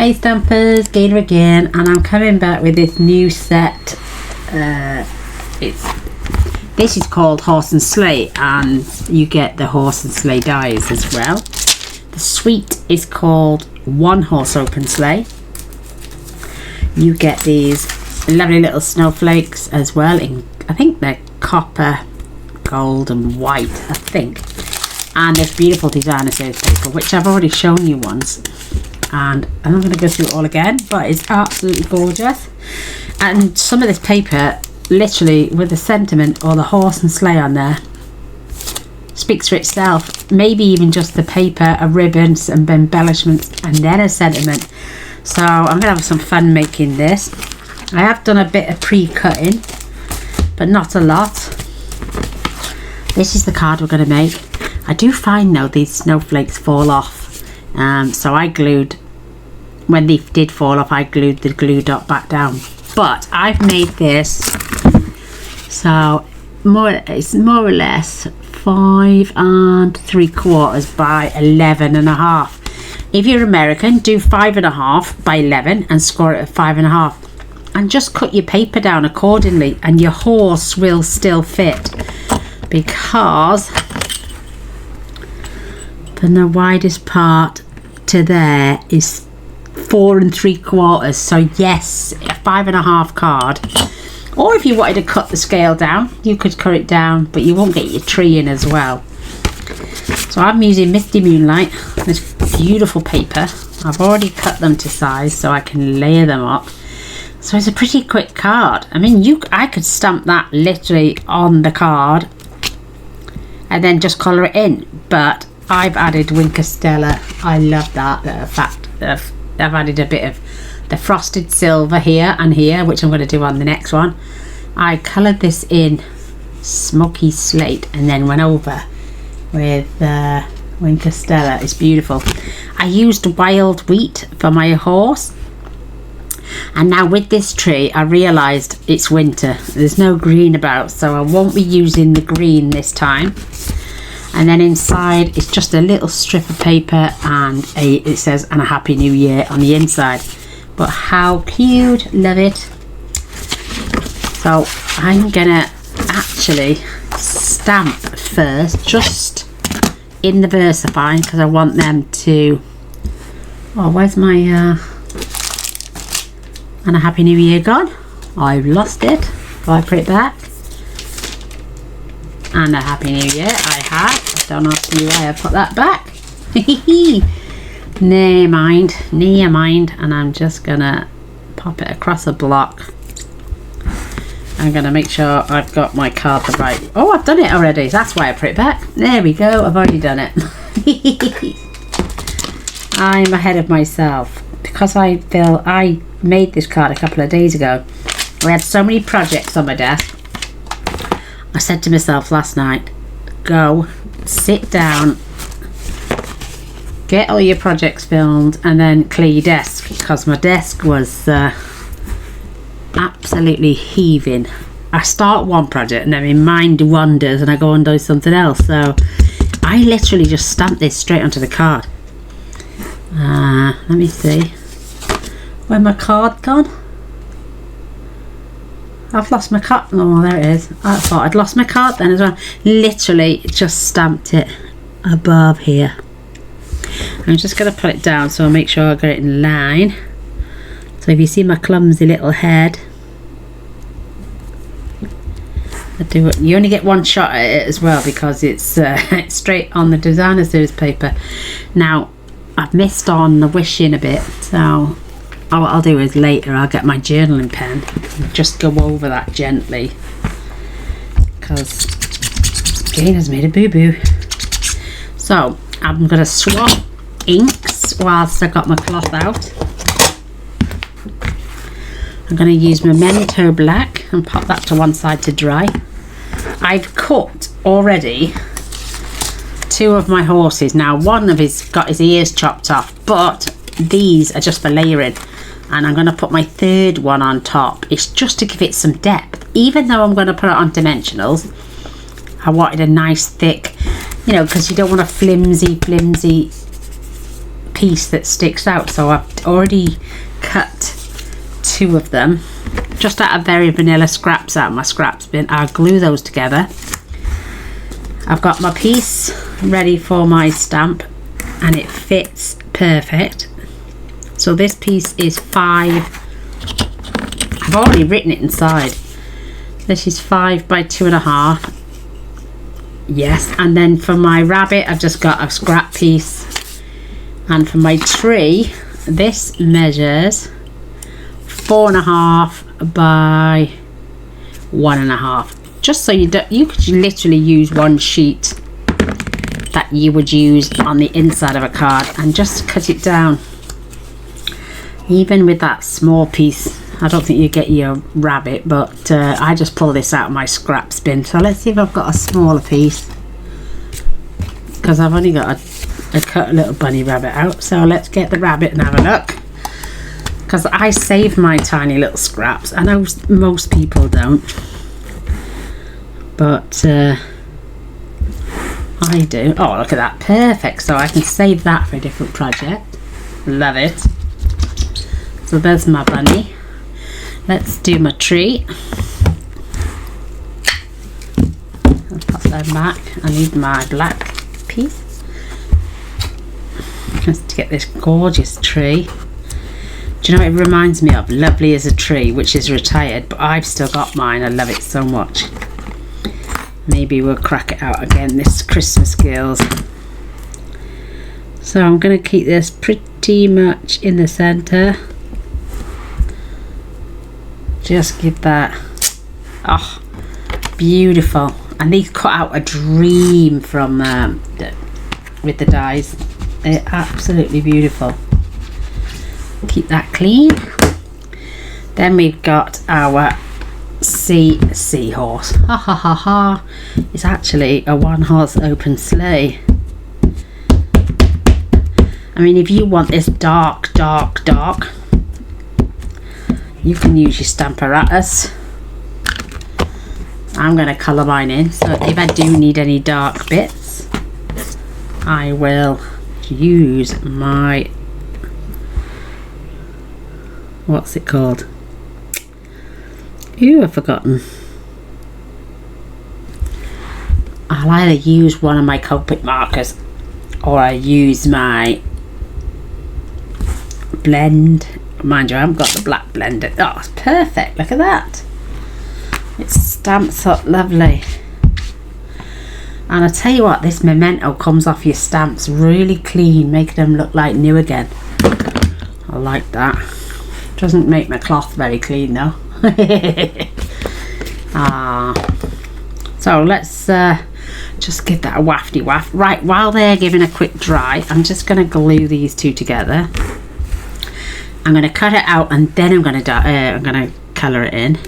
Hey Stampers, Gaynor again, and I'm coming back with this new set. This is called Horse and Sleigh, and you get the horse and sleigh dies as well. The suite is called One Horse Open Sleigh. You get these lovely little snowflakes as well, in I think they're copper, gold and white, I think. And there's beautiful designer series paper, which I've already shown you once. And I'm not going to go through it all again, but it's absolutely gorgeous. And some of this paper, literally with the sentiment or the horse and sleigh on there, speaks for itself. Maybe even just the paper, a ribbon, some embellishments, and then a sentiment. So I'm going to have some fun making this. I have done a bit of pre-cutting, but not a lot. This is the card we're going to make. I do find though these snowflakes fall off. So I glued, when they did fall off, I glued the glue dot back down. But I've made this, so it's more or less 5 3/4 by 11.5. If you're American, do 5.5 by 11 and score it at 5.5. And just cut your paper down accordingly, and your horse will still fit, because from the widest part to there is 4 3/4. So yes, a 5.5 card. Or if you wanted to cut the scale down, you could cut it down, but you won't get your tree in as well. So I'm using Misty Moonlight, this beautiful paper. I've already cut them to size so I can layer them up. So it's a pretty quick card. I mean, I could stamp that literally on the card and then just colour it in, but I've added Winker Stella. I love that. The fact I've added a bit of the frosted silver here and here, which I'm going to do on the next one. I coloured this in smoky slate and then went over with Winker Stella. It's beautiful. I used wild wheat for my horse, and now with this tree I realised it's winter. There's no green about, so I won't be using the green this time. And then inside it's just a little strip of paper, and it says "and a Happy New Year" on the inside. But how cute, love it. So I'm gonna actually stamp first, just in the VersaFine, because I want them to, oh, where's my "and a Happy New Year" gone? I've lost it. Do I put it back? And a Happy New Year I have. Don't ask me why I put that back. Never mind. And I'm just gonna pop it across a block. I'm gonna make sure I've got my card the right. Oh, I've done it already. That's why I put it back. There we go. I've already done it. I'm ahead of myself because I feel I made this card a couple of days ago. I had so many projects on my desk. I said to myself last night, go, sit down, get all your projects filmed, and then clear your desk, because my desk was absolutely heaving. I start one project and then my mind wanders and I go and do something else. So I literally just stamped this straight onto the card. Let me see. Where's my card gone? I've lost my card. Oh, there it is. I thought I'd lost my card then as well. Literally just stamped it above here. I'm just going to put it down so I'll make sure I get it in line. So if you see my clumsy little head, you only get one shot at it as well, because it's straight on the designer series paper. Now I've missed on the wishing a bit, so what I'll do is later I'll get my journaling pen and just go over that gently, because Gaynor's made a boo-boo. So I'm going to swap inks whilst I got my cloth out. I'm going to use Memento Black and pop that to one side to dry. I've cut already 2 of my horses. Now one of his got his ears chopped off, but these are just for layering, and I'm going to put my 3rd one on top. It's just to give it some depth. Even though I'm going to put it on dimensionals, I wanted a nice thick, you know, because you don't want a flimsy piece that sticks out, so I've already cut 2 of them just out of very vanilla scraps out of my scraps bin. I'll glue those together. I've got my piece ready for my stamp and it fits perfect. So this piece is 5, I've already written it inside. This is 5 by 2.5. Yes, and then for my rabbit I've just got a scrap piece, and for my tree this measures 4.5 by 1.5. Just so you could literally use one sheet that you would use on the inside of a card and just cut it down. Even with that small piece, I don't think you get your rabbit, but I just pull this out of my scraps bin. So let's see if I've got a smaller piece, because I've only got a cut little bunny rabbit out. So let's get the rabbit and have a look, because I save my tiny little scraps. I know most people don't, but I do. Oh, look at that, perfect. So I can save that for a different project. Love it. So there's my bunny. Let's do my tree. I'll pop that back. I need my black piece just to get this gorgeous tree. Do you know what it reminds me of? Lovely as a Tree, which is retired, but I've still got mine. I love it so much. Maybe we'll crack it out again this Christmas, girls. So I'm going to keep this pretty much in the center. Just give that, oh, beautiful. And these cut out a dream from with the dies. They're absolutely beautiful. Keep that clean. Then we've got our seahorse. Ha ha ha ha. It's actually a 1-horse open sleigh. I mean, if you want this dark, you can use your Stamparatus. I'm going to colour mine in, so if I do need any dark bits, I will use my, what's it called? Ooh, I've forgotten. I'll either use one of my Copic markers or I use my blend. Mind you, I haven't got the black blender. Oh, it's perfect. Look at that. It stamps up lovely. And I tell you what, this memento comes off your stamps really clean, making them look like new again. I like that. Doesn't make my cloth very clean though. So let's just give that a wafty waft. Right, while they're giving a quick dry, I'm just going to glue these 2 together. I'm going to cut it out and then I'm going to colour it in.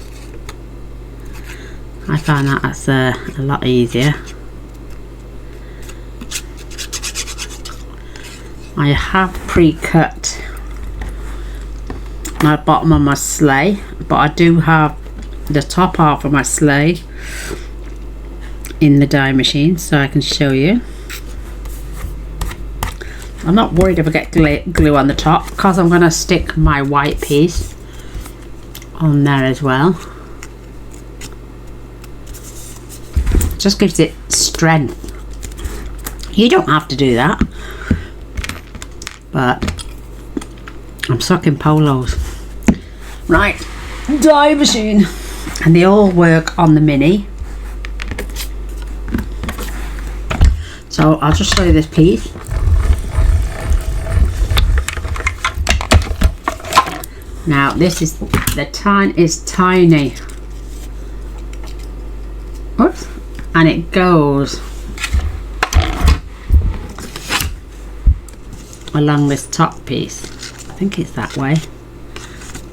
I find that's a lot easier. I have pre-cut my bottom of my sleigh, but I do have the top half of my sleigh in the die machine, so I can show you. I'm not worried if I get glue on the top, because I'm going to stick my white piece on there as well. Just gives it strength. You don't have to do that, but I'm sucking polos. Right, die machine, and they all work on the mini. So I'll just show you this piece. Now this is, the tine is tiny. Oops. And it goes along this top piece. I think it's that way.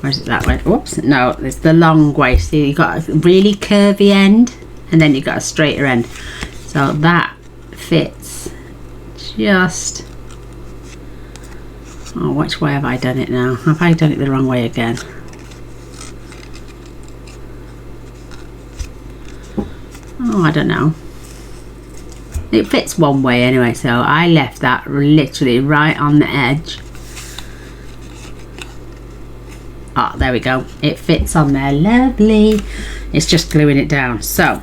Or is it that way? Oops, no, it's the long way. See, you got a really curvy end and then you got a straighter end. So that fits just, oh, which way have I done it now? Have I done it the wrong way again? Oh, I don't know. It fits one way anyway, so I left that literally right on the edge. Ah, there we go. It fits on there, lovely. It's just gluing it down. So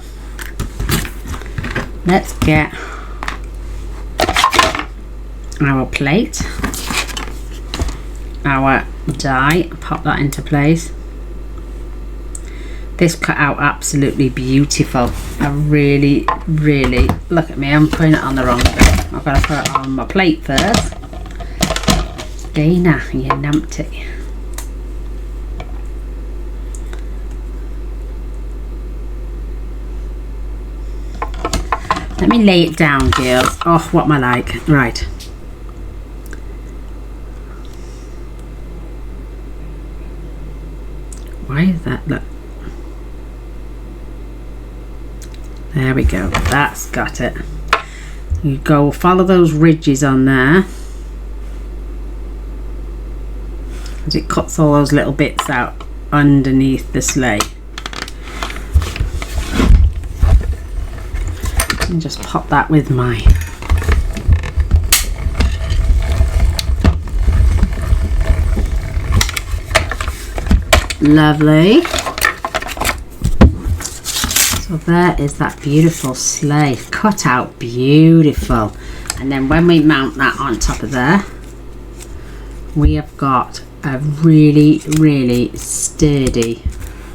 let's get our plate, our die, pop that into place. This cut out absolutely beautiful. I really, look at me, I'm putting it on the wrong bit. I've got to put it on my plate first. Gaynor, you numpty. Let me lay it down, girls. Oh, what am I like? Right. Why is that? Look. There we go. That's got it. You go follow those ridges on there. As it cuts all those little bits out underneath the sleigh. And just pop that with my lovely. So there is that beautiful sleigh, cut out beautiful. And then when we mount that on top of there, we have got a really sturdy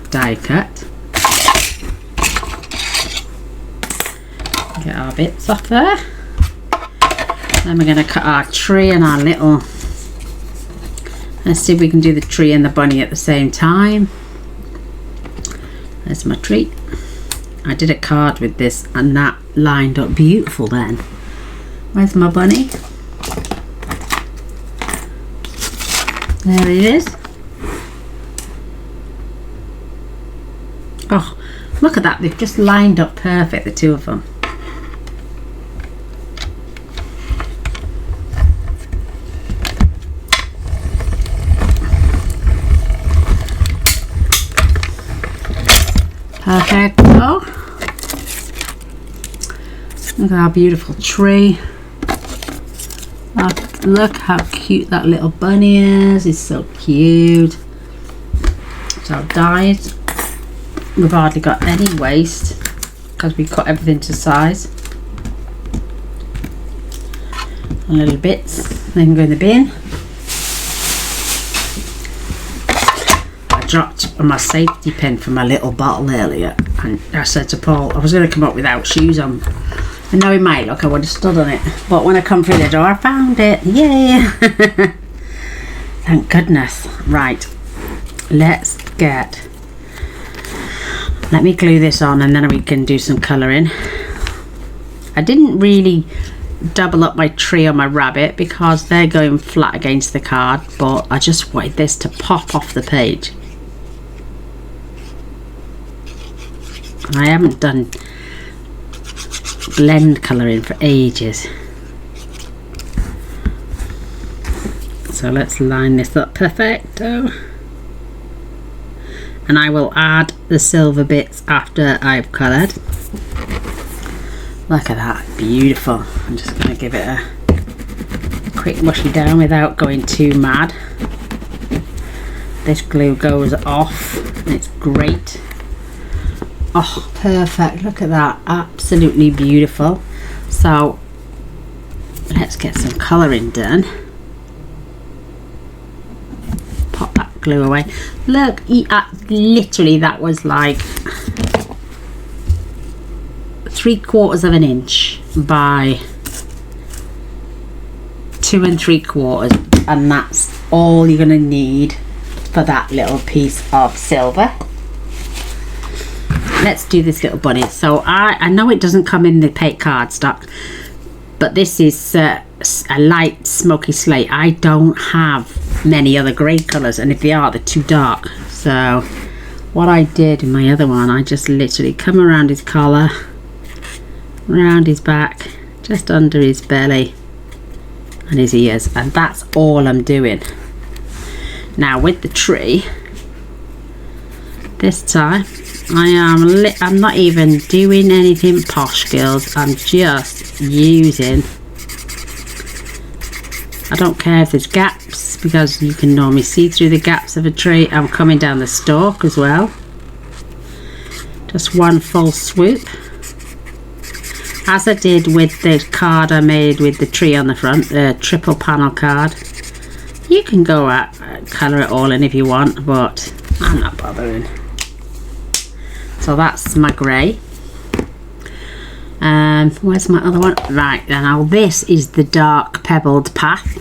die cut. Get our bits off there. Then we're going to cut our tree and our little, let's see if we can do the tree and the bunny at the same time. There's my tree. I did a card with this and that lined up beautiful then. Where's my bunny? There he is. Oh, look at that, they've just lined up perfect, the two of them. Perfect. Oh, look at our beautiful tree. Look how cute that little bunny is. It's so cute. So dies. We've hardly got any waste because we cut everything to size. And little bits. Then go in the bin. Dropped my safety pin from my little bottle earlier, and I said to Paul I was going to come up without shoes on, and now he might look, I would have stood on it, but when I come through the door I found it. Yay! Thank goodness. Right, let me glue this on and then we can do some colouring. I didn't really double up my tree or my rabbit because they're going flat against the card, but I just wanted this to pop off the page. I haven't done blend colouring for ages, so let's line this up perfecto, and I will add the silver bits after I've coloured. Look at that, beautiful. I'm just going to give it a quick mushy down without going too mad. This glue goes off and it's great. Oh, perfect. Look at that, absolutely beautiful. So let's get some colouring done. Pop that glue away. Look, literally that was like 3/4 of an inch by 2 3/4, and that's all you're going to need for that little piece of silver. Let's do this little bunny. So I know it doesn't come in the paint cardstock, but this is a light smoky slate. I don't have many other grey colours, and if they are, they're too dark. So what I did in my other one, I just literally come around his collar, around his back, just under his belly and his ears, and that's all I'm doing. Now with the tree, this time I'm not even doing anything posh, girls. I'm just using, I don't care if there's gaps, because you can normally see through the gaps of a tree. I'm coming down the stalk as well. Just one full swoop, as I did with the card I made with the tree on the front, the triple panel card. You can go colour it all in if you want, but I'm not bothering. So that's my grey. Where's my other one? Right, now this is the dark pebbled path,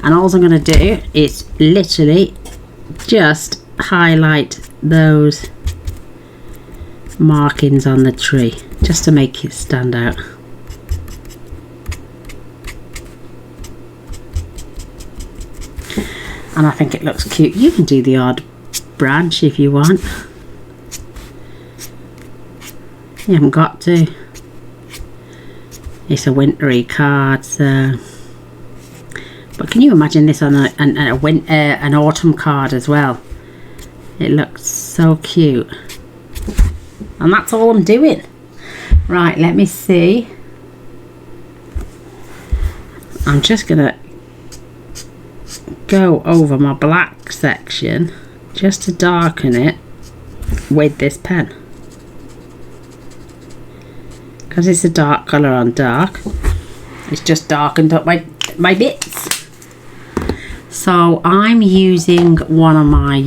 and all I'm going to do is literally just highlight those markings on the tree just to make it stand out. And I think it looks cute. You can do the odd branch if you want. You haven't got to. It's a wintry card, so. But can you imagine this on an autumn card as well? It looks so cute. And that's all I'm doing. Right, let me see. I'm just gonna go over my black section just to darken it with this pen, because it's a dark colour on dark. It's just darkened up my bits. So I'm using one of my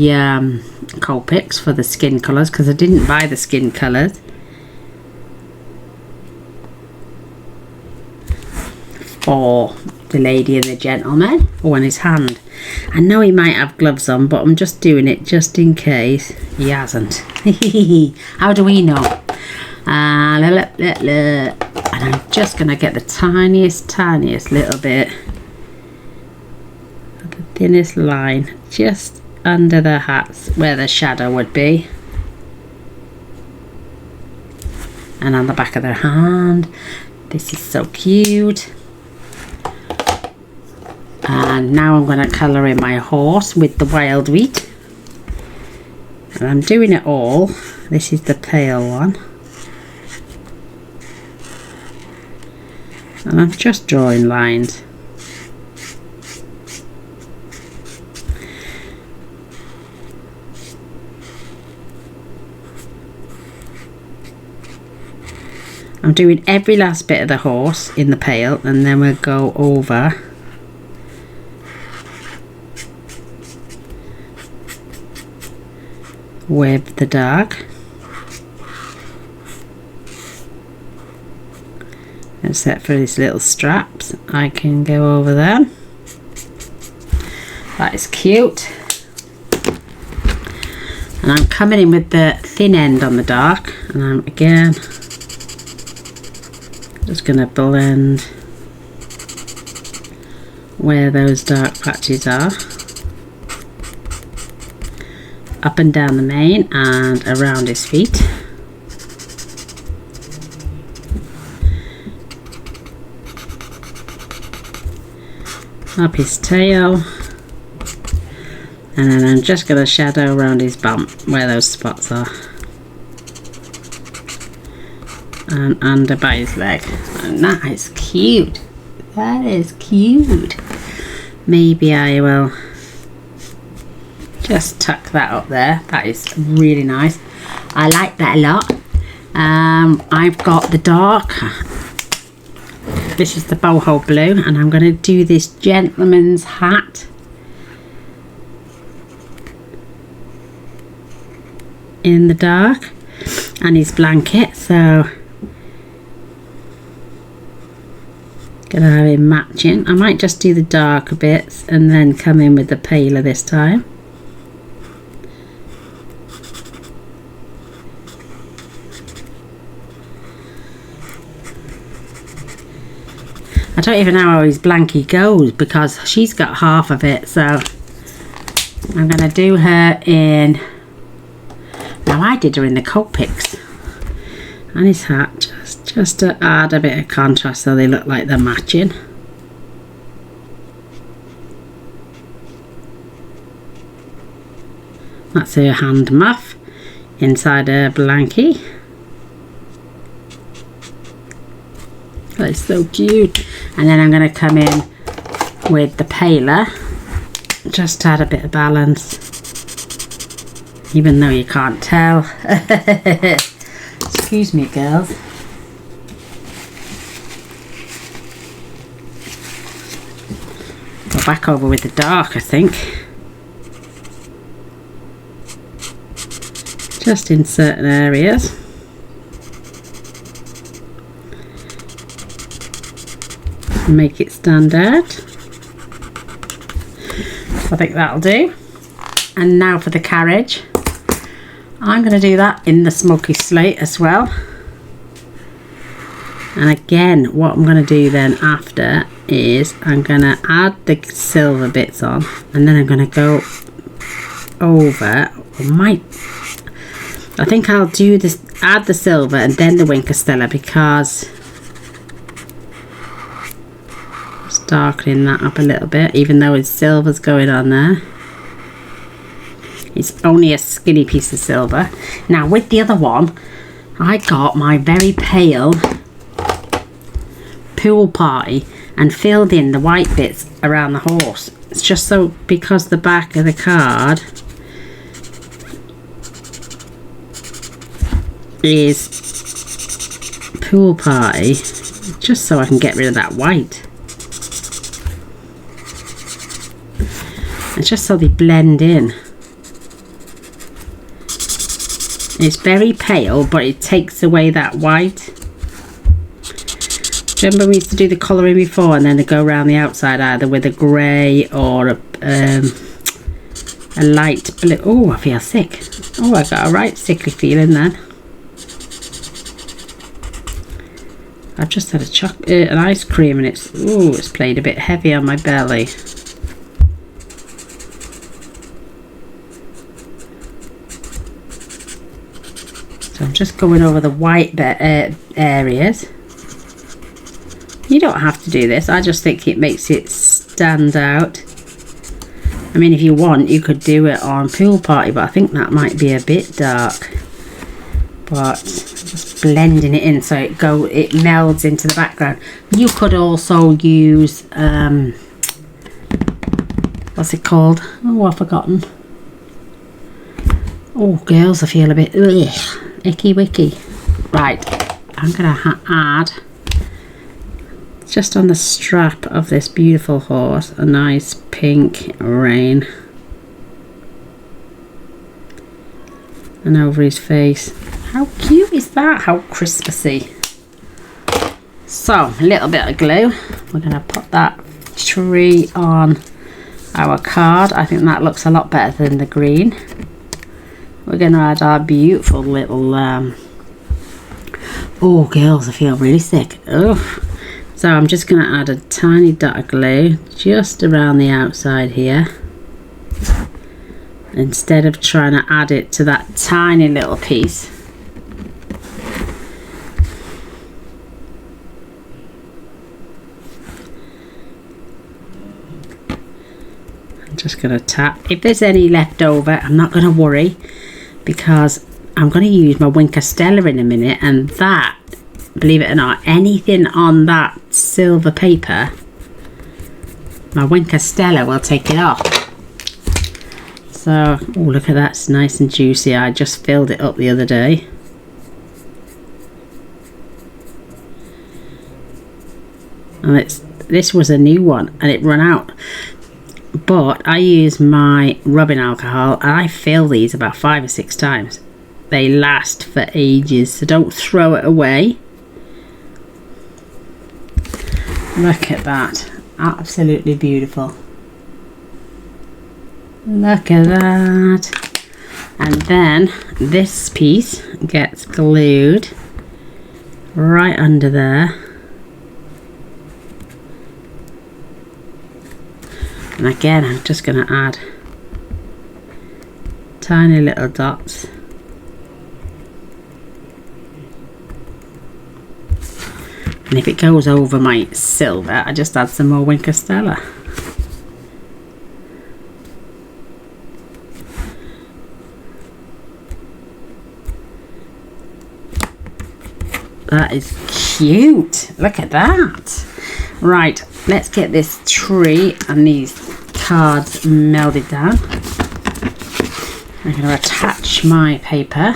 Copics for the skin colours, because I didn't buy the skin colours. For the lady and the gentleman, or on his hand. I know he might have gloves on, but I'm just doing it just in case he hasn't. How do we know? And I'm just going to get the tiniest little bit of the thinnest line just under the hats where the shadow would be, and on the back of their hand. This is so cute. And now I'm going to colour in my horse with the wild wheat, and I'm doing it all. This is the pale one, and I'm just drawing lines. I'm doing every last bit of the horse in the pale, and then we'll go over with the dark. Except for these little straps, I can go over them. That is cute. And I'm coming in with the thin end on the dark, and I'm again just going to blend where those dark patches are, up and down the mane and around his feet. Up his tail, and then I'm just going to shadow around his bump where those spots are, and under by his leg. And that is cute. That is cute. Maybe I will just tuck that up there. That is really nice. I like that a lot. I've got the dark. This is the boho blue, and I'm going to do this gentleman's hat in the dark, and his blanket. So gonna have him matching. I might just do the darker bits and then come in with the paler this time. I don't even know how his blankie goes, because she's got half of it, so I'm going to do her in, now I did her in the Copics, and his hat, just to add a bit of contrast so they look like they're matching. That's her hand muff inside a blankie. That's so cute. And then I'm going to come in with the paler, just to add a bit of balance, even though you can't tell. Excuse me, girls. Go back over with the dark, I think. Just in certain areas. Make it stand out. I think that'll do. And now for the carriage. I'm going to do that in the smoky slate as well. And again, what I'm going to do then after is I'm going to add the silver bits on, and then I'm going to go over, I think I'll do this, add the silver and then the Wink of Stella, because just darkening that up a little bit, even though it's silver's going on there. It's only a skinny piece of silver. Now with the other one, I got my very pale Pool Party and filled in the white bits around the horse. It's just so, because the back of the card is Pool Party, just so I can get rid of that white. It's just so they blend in. It's very pale, but it takes away that white. Remember we used to do the colouring before, and then they go around the outside either with a grey or a light blue. Oh, I feel sick. Oh, I got a right sickly feeling then. I've just had an ice cream, and it's played a bit heavy on my belly. So I'm just going over the white areas. You don't have to do this. I just think it makes it stand out. I mean, if you want, you could do it on Pool Party, but I think that might be a bit dark. But just blending it in so it melds into the background. You could also use what's it called? Oh, I've forgotten. Oh, girls, I feel a bit icky wicky. Right, I'm gonna add, just on the strap of this beautiful horse, a nice pink rain, and over his face. How cute is that? How Christmassy. So a little bit of glue. We're going to put that tree on our card. I think that looks a lot better than the green. We're going to add our beautiful little oh girls, I feel really sick. Oh, so I'm just going to add a tiny dot of glue just around the outside here, instead of trying to add it to that tiny little piece. I'm just going to tap. If there's any left over, I'm not going to worry, because I'm going to use my Wink of Stella in a minute, and that, believe it or not, anything on that silver paper, my Wink of Stella will take it off. So, oh, look at that, it's nice and juicy. I just filled it up the other day. And this was a new one, and it ran out. But I use my rubbing alcohol, and I fill these about 5 or 6 times. They last for ages, so don't throw it away. Look at that, absolutely beautiful. Look at that. And then this piece gets glued right under there. And again, I'm just going to add tiny little dots. And if it goes over my silver, I just add some more Wink of Stella. That is cute. Look at that. Right, let's get this tree and these cards melded down. I'm going to attach my paper.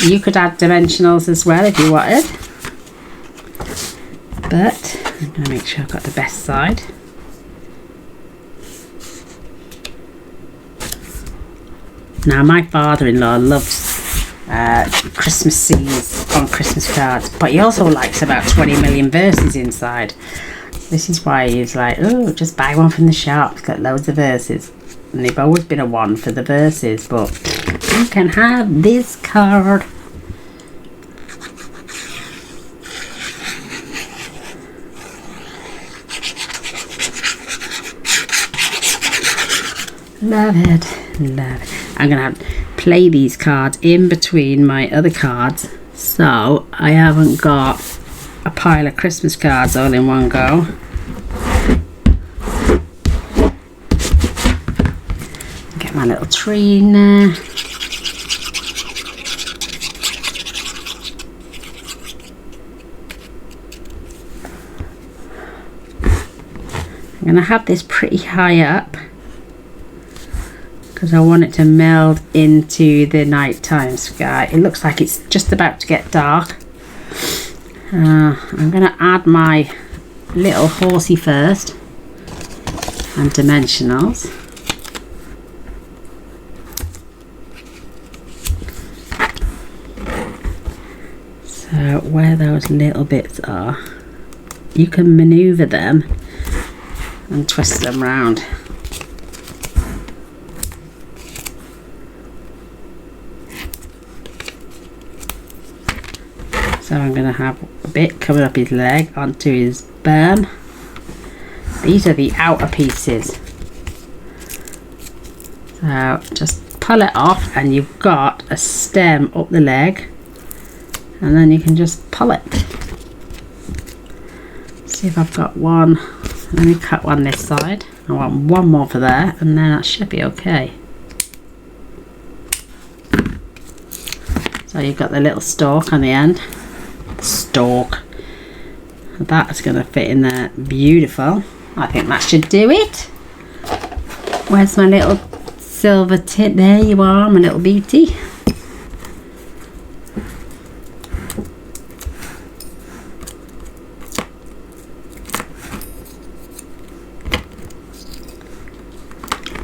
You could add dimensionals as well if you wanted, but I'm going to make sure I've got the best side. Now my father-in-law loves Christmas scenes on Christmas cards, but he also likes about 20 million verses inside. This is why he's like, oh, just buy one from the shop, it's got loads of verses. And they've always been a one for the verses, but you can have this card. Love it, love it. I'm going to play these cards in between my other cards, so I haven't got a pile of Christmas cards all in one go. Get my little tree in there. I'm going to have this pretty high up because I want it to meld into the nighttime sky. It looks like it's just about to get dark. I'm going to add my little horsey first and dimensionals. So where those little bits are, you can maneuver them and twist them round. So I'm going to have a bit coming up his leg onto his berm. These are the outer pieces. So just pull it off and you've got a stem up the leg, and then you can just pull it. See if I've got one. Let me cut one this side. I want one more for there, and then that should be okay. So you've got the little stalk on the end. Stalk. That's going to fit in there beautiful. I think that should do it. Where's my little silver tip? There you are, my little beauty.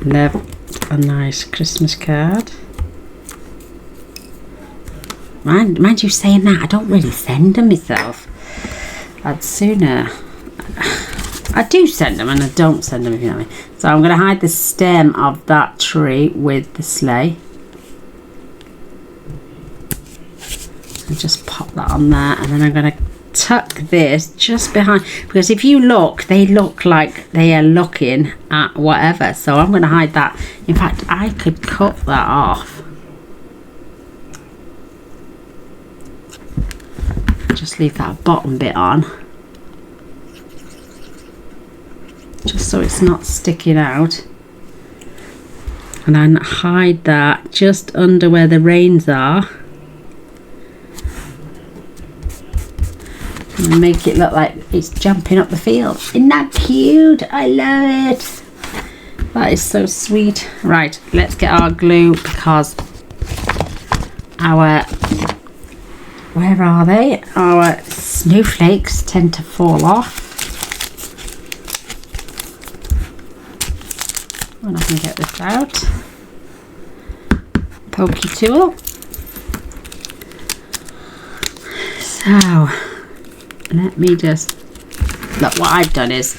Love a nice Christmas card. Mind you saying that, I don't really send them myself. I'd sooner... I do send them and I don't send them, if you know what I mean. So I'm going to hide the stem of that tree with the sleigh. And just pop that on there, and then I'm going to tuck this just behind, because if you look, they look like they are looking at whatever. So I'm going to hide that. In fact, I could cut that off. Just leave that bottom bit on, just so it's not sticking out, and then hide that just under where the reins are, and make it look like it's jumping up the field. Isn't that cute? I love it. That is so sweet. Right, let's get our glue, because our... where are they? Our snowflakes tend to fall off. And I can get this out. Pokey tool. So, let me just... look, what I've done is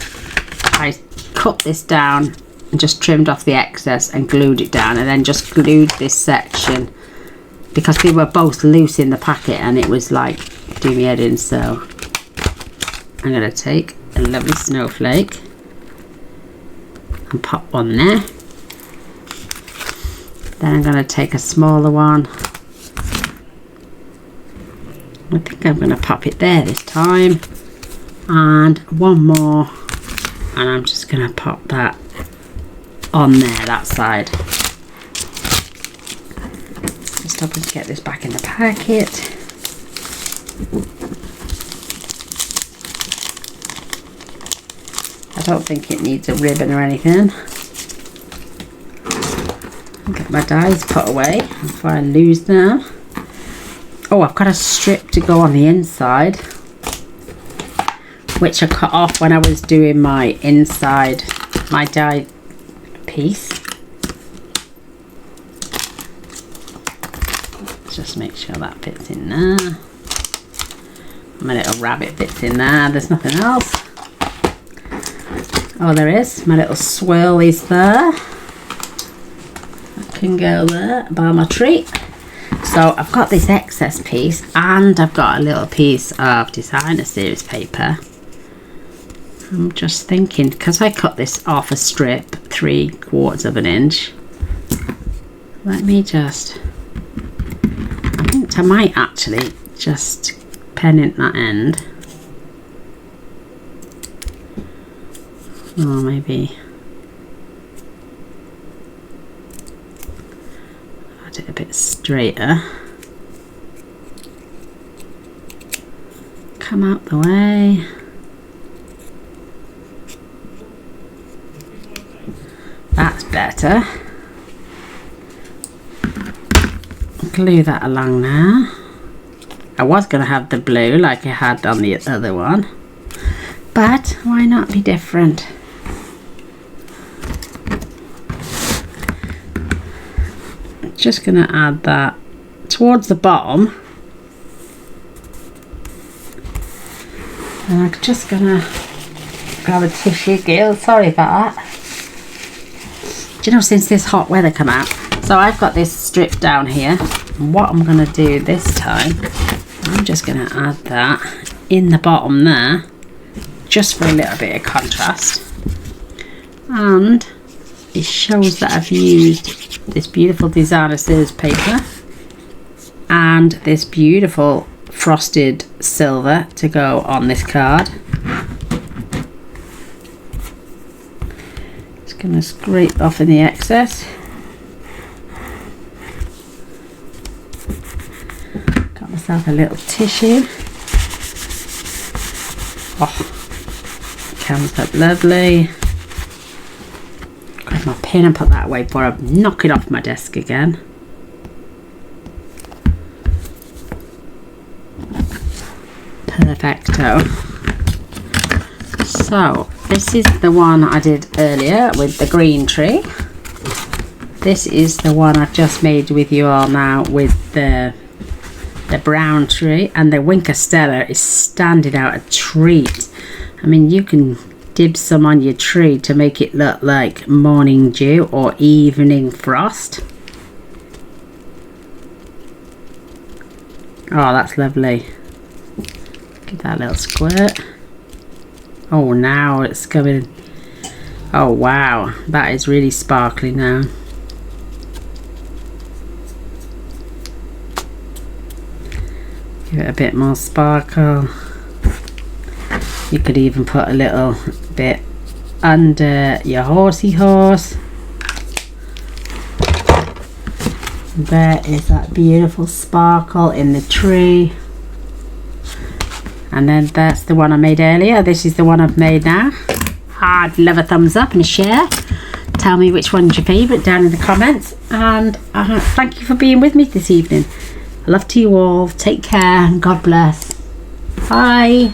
I cut this down and just trimmed off the excess and glued it down, and then just glued this section, because they were both loose in the packet and it was like do me head in. So I'm going to take a lovely snowflake and pop one there. Then I'm going to take a smaller one. I think I'm going to pop it there this time, and one more, and I'm just going to pop that on there, that side. I'm going to get this back in the packet. I don't think it needs a ribbon or anything. I'll get my dies put away before I lose them. Oh, I've got a strip to go on the inside, which I cut off when I was doing my inside, my die piece. Just make sure that fits in there. My little rabbit fits in there. There's nothing else. Oh, there is. My little swirl is there. That can go there by my tree. So I've got this excess piece, and I've got a little piece of designer series paper. I'm just thinking, because I cut this off a strip 3/4 of an inch, let me just, I think I might actually just pen in that end. Or maybe add it a bit straighter. Come out the way. That's better. Glue that along now. I was going to have the blue like I had on the other one, but why not be different? Just going to add that towards the bottom, and I'm just going to grab a tissue, Gil, sorry about that. Do you know, since this hot weather come out, so I've got this strip down here, and what I'm going to do this time, I'm just going to add that in the bottom there, just for a little bit of contrast, and it shows that I've used this beautiful designer series paper and this beautiful frosted silver to go on this card. Just going to scrape off any excess. Got myself a little tissue. Oh, comes up lovely. Grab my pin and put that away before I knock it off my desk again. Perfecto. So this is the one I did earlier with the green tree. This is the one I've just made with you all now with the brown tree, and the Winker Stella is standing out a treat. I mean, you can dib some on your tree to make it look like morning dew or evening frost. Oh, that's lovely. Give that a little squirt. Oh, now it's coming. Oh wow, that is really sparkly now. Give it a bit more sparkle. You could even put a little bit under your horsey horse. There is that beautiful sparkle in the tree. And then that's the one I made earlier. This is the one I've made now. I'd love a thumbs up and a share. Tell me which one's your favourite down in the comments. And thank you for being with me this evening. I love to you all. Take care and God bless. Bye.